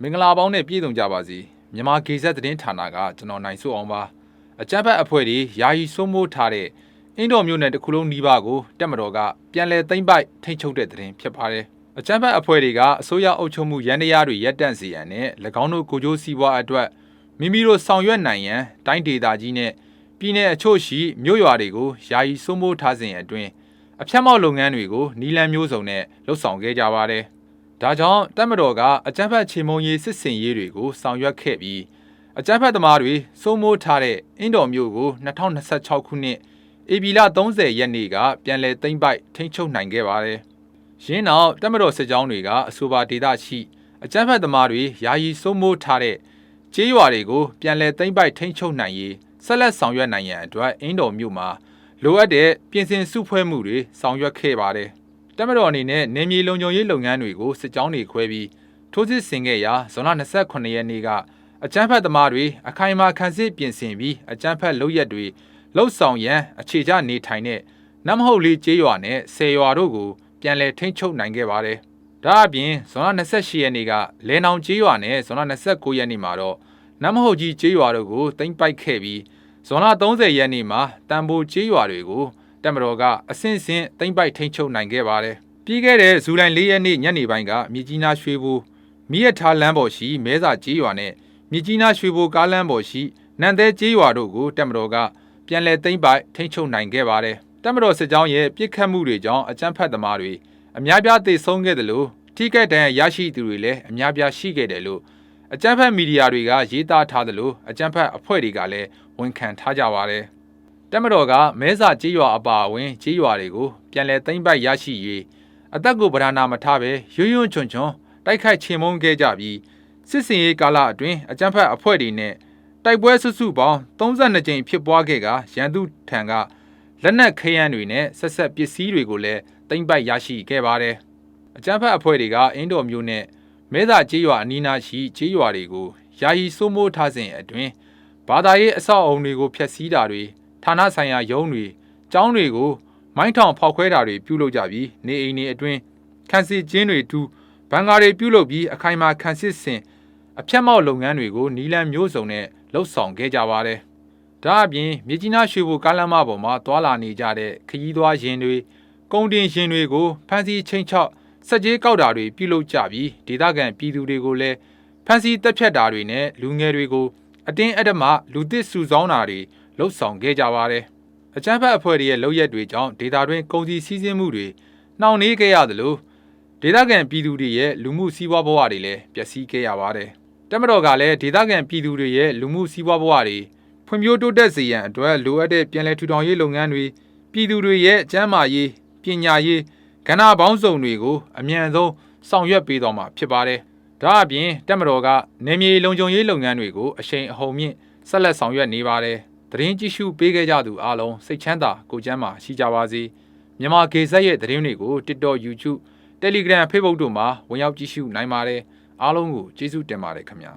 မင်္ဂလာပေါင်းနဲ့ပြည့်စုံကြပါစေမြန်မာဂေဇက်သတင်းဌာနကကျွန်တော်နိုင်စိုးအောင်ပါအကြမ်းဖက်အဖွဲ့တွေယာယီစိုးမိုးထားတဲ့အင်းတော်မြို့နယ်တစ်ခုလုံးနီးပါးကိုတက်မတော်ကပြန်လည်သိမ်းပိုက်ထိန်းချုပ်တဲ့သတင်းဖြစ်ပါတယ်အကြမ်းဖက်အဖွဲ့တွေကအစိုးရအုပ်ချုပ်မှုရန်တရားတွေရပ်တန့်စေရန်နဲ့၎င်းတို့ကိုကြိုးစီးပွားအတွက်မိမိတို့ဆောင်ရွက်နိုင်ရန်တိုင်းဒေသကြီးနဲ့ပြည်내အချို့ရှိမြို့ရွာတွေကိုယာယီစိုးမိုးထားစဉ်အတွင်းအဖျက်မောက်လုပ်ငန်းတွေကိုနီလန်မျိုးစုံနဲ့လှုပ်ဆောင်ခဲ့ကြပါတယ်ဒါကြောင့်တပ်မတော်ကအကြမ်းဖက်ချေမှုန်းရေးစစ်စင်ရေးတွေကိုဆောင်ရွက်ခဲ့ပြီးအကြမ်းဖက်သမားတွေစိုးမိုးထားတဲ့အင်းတော်မြို့ကို2026ခုနှစ်ဧပြီလ30ရက်နေ့ကပြန်လည်သိမ်းပိုက်ထိန်းချုပ်နိုင်ခဲ့ပါတယ်။ရင်းနောက်တပ်မတော်စစ်ကြောင်းတွေကအဆိုပါဒေသရှိအကြမ်းဖက်သမားတွေယာယီစိုးမိုးထားတဲ့ကျေးရွာတွေကိုပြန်လည်သိမ်းပိုက်ထိန်းချုပ်နိုင်ရေးဆက်လက်ဆောင်ရွက်နိုင်ရန်အတွက်အင်းတော်မြို့မှာလိုအပ်တဲ့ပြင်ဆင်စုဖွဲ့မှုတွေဆောင်ရွက်ခဲ့ပါတယ်။တပ်မတော်အနေနဲ့နေမြေလုံခြုံရေးလုပ်ငန်းတွေကိုစစ်ကြောင်းတွေခွဲပြီးထိုးစစ်ဆင်ခဲ့ရာဇွန်လ28ရက်နေ့ကအကြမ်းဖက်သမားတွေအခိုင်အမာခံစစ်ပြင်ဆင်ပြီးအကြမ်းဖက်လုပ်ရက်တွေလှုပ်ဆောင်ရန်အခြေချနေထိုင်တဲ့နတ်မဟုတ်လေးကျေးရွာနဲ့ဆယ်ရွာတို့ကိုပြန်လည်ထိန်းချုပ်နိုင်ခဲ့ပါတယ်။ဒါအပြင်ဇွန်လ28ရက်နေ့ကလဲနောင်ကျေးရွာနဲ့ဇွန်လ29ရက်နေ့မှာတော့နတ်မဟုတ်ကြီးကျေးရွာတို့ကိုသိမ်းပိုက်ခဲ့ပြီးဇွန်လ30ရက်နေ့မှာတန်ဖိုးကျေးရွာတွေကိုတပ်မတော်ကအဆင့်ဆင့်သိမ်းပိုက်ထိန်းချုပ်နိုင်ခဲ့ပါတယ်။ပြီးခဲ့တဲ့ဇူလိုင်4ရက်နေ့ညနေပိုင်းကမြကြီးနားရွှေဘိုမိရထားလမ်းပေါ်ရှိမဲစာကျေးရွာနဲ့မြကြီးနားရွှေဘိုကားလမ်းပေါ်ရှိနန်သဲကျေးရွာတို့ကိုတပ်မတော်ကပြန်လည်သိမ်းပိုက်ထိန်းချုပ်နိုင်ခဲ့ပါတယ်။တပ်မတော်စစ်ကြောင်းရဲ့ပြစ်ခတ်မှုတွေကြောင့်အကြမ်းဖက်သမားတွေအများပြားသေဆုံးခဲ့တယ်လို့ထိခိုက်ဒဏ်ရာရရှိသူတွေလည်းအများပြားရှိခဲ့တယ်လို့အကြမ်းဖက်မီဒီယာတွေကရေးသားထားတယ်လို့အကြမ်းဖက်အဖွဲ့တွေကလည်းဝန်ခံထားကြပါတယ်။တပ်မတော်ကမဲစာကျေးရွာအပါအဝင်ကျေးရွာတွေကိုပြန်လည်သိမ်းပိုက်ရရှိရေးအသက်ကိုဗဒါနာမထားပဲရွံ့ချွန်တိုက်ခိုက်ချေမှုန်းခဲ့ကြပြီးစစ်စင်ရေးကာလအတွင်းအကြမ်းဖက်အဖွဲ့တွေနဲ့တိုက်ပွဲစုစုပေါင်း32ကြိမ်ဖြစ်ပွားခဲ့ကရန်သူထံကလက်နက်ခဲယမ်းတွေနဲ့ဆက်ဆက်ပစ္စည်းတွေကိုလည်းသိမ်းပိုက်ရရှိခဲ့ပါတယ်။အကြမ်းဖက်အဖွဲ့တွေကအင်းတော်မျိုးနဲ့မဲသာကျေးရွာအနီးနားရှိကျေးရွာတွေကိုယာယီစိုးမိုးထားစဉ်အတွင်းဘာသာရေးအဆောက်အအုံတွေကိုဖျက်ဆီးတာတွေဌာနဆိုင်ရာရုံးတွေကျောင်းတွေကိုမိုင်းထောင်ဖောက်ခွဲတာတွေပြုလုပ်ကြပြီးနေအိမ်တွေအတွင်းခန်းစစ်ကျင်းတွေတူဘန်ကာတွေပြုလုပ်ပြီးအခိုင်အမာခန်းစစ်ဆင်အဖျက်မောက်လုပ်ငန်းတွေကိုနီလန်မျိုးစုံနဲ့လှုပ်ဆောင်ခဲ့ကြပါတယ်။ဒါအပြင်မြကြီးနားရွှေဘိုကားလမ်းမပေါ်မှာသွာလာနေကြတဲ့ခရီးသွားယာဉ်တွေကုန်တင်ယာဉ်တွေကိုဖမ်းဆီးချိန်ချောက်စက်ကြီးကောက်တာတွေပြုလုပ်ကြပြီးဒေသခံပြည်သူတွေကိုလည်းဖမ်းဆီးတပ်ဖြတ်တာတွေနဲ့လူငယ်တွေကိုအတင်းအဓမ္မလူသစ်စုဆောင်းတာတွေလှုပ်ဆောင်ခဲ့ကြပါတယ်။အကြမ်းဖက်အဖွဲ့တွေရဲ့လုပ်ရက်တွေကြောင့်ဒေသတွင်းကုန်စည်စည်းစိမ်မှုတွေနှောင့်နှေးခဲ့ရသလိုဒေသခံပြည်သူတွေရဲ့လူမှုစီးပွားဘဝတွေလည်းပျက်စီးခဲ့ရပါတယ်။တပ်မတော်ကလည်းဒေသခံပြည်သူတွေရဲ့လူမှုစီးပွားဘဝတွေဖွံ့ဖြိုးတိုးတက်စေရန်အတွက်လိုအပ်တဲ့ပြည်내ထူထောင်ရေးလုပ်ငန်းတွေပြည်သူတွေရဲ့ကျန်းမာရေးပညာရေးကဏ္ဍပေါင်းစုံတွေကိုအမြန်ဆုံးဆောင်ရွက်ပေးတော်မှာဖြစ်ပါတယ်။ဒါအပြင်တပ်မတော်ကနေမြေလုံခြုံရေးလုပ်ငန်းတွေကိုအရှိန်အဟုန်မြင့်ဆက်လက်ဆောင်ရွက်နေပါတယ်။သတင်းကြည့်ရှုပေးခဲ့ကြသူအားလုံးစိတ်ချမ်းသာကိုယ်ကျန်းမာရှိကြပါစေ။မြန်မာဂေဇက်ရဲ့သတင်းတွေကို TikTok YouTube Telegram Facebook တို့မှာဝင်ရောက်ကြည့်ရှုနိုင်ပါတယ်အားလုံးကိုကျေးဇူးတင်ပါတယ်ခင်ဗျာ